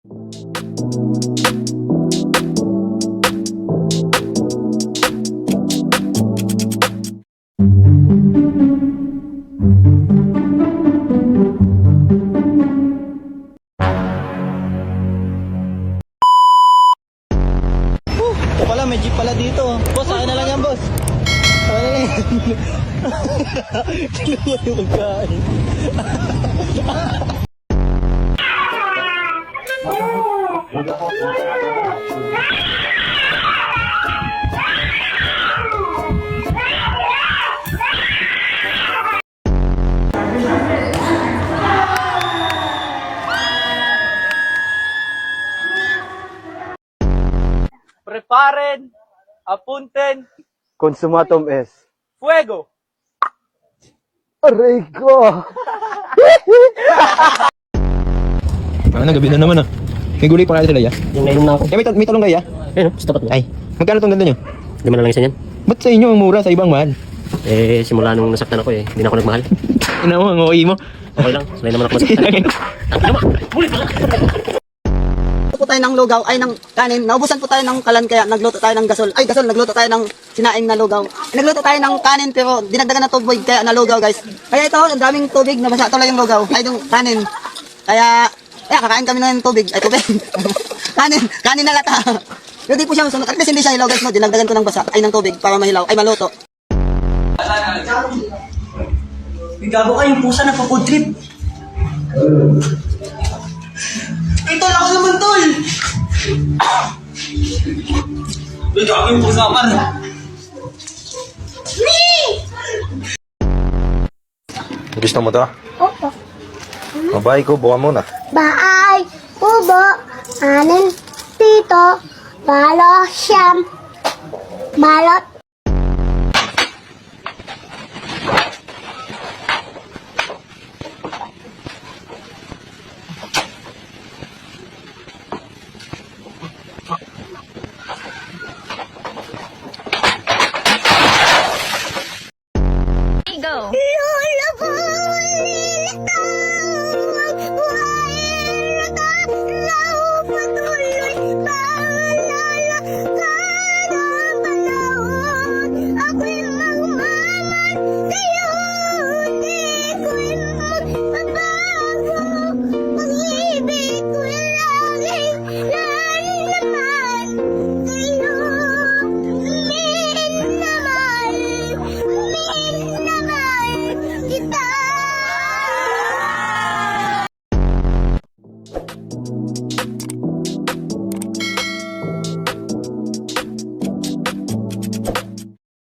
O pala, may jeep pala dito. Boss, akin na lang yan, boss. Akin na lang yan. Kinuha yung magkain. Preparen, apunten, Consumatum es. fuego! Aray ko! Gabi na naman ah. May gulay pa kaya sila ya? Yung nainom na ako. May talong kaya? Ayun, sa tapat mo. Ay, magkano tong ganda nyo? 5 na lang isa yan. Ba't sa inyo ang mura sa ibang mahal? Eh, simula nung nasaktan ako hindi na ako nagmahal. Ina mo, ang okay mo. Okay lang, sanay naman ako masaktan. Po tayo ng lugaw, ay ng kanin. Naubusan po tayo ng kalan kaya nagluto tayo ng gasol. Ay, gasol, nagluto tayo ng sinaing na lugaw. Nagluto tayo ng kanin pero dinagdagan na tubig kaya nalugaw, guys. Kaya ito, ang daming tubig na basa tuloy yung lugaw. Ay, yung kanin. Kaya, kakain kami ng tubig. Ay, tubig. kanin na lata. Pero di po siya masunod. At least hindi siya hilaw, guys. No? Dinagdagan ko ng basa, ay ng tubig para mahilaw. Ay, maluto. Gago ka, yung pusa na pa-food trip. Ito lang ako naman, tol! Gago yung pusa, par. Gusto mo to? Opo. Mabay ko, buka muna. Baay, ubo, anin, pito, walo, siyam, balot,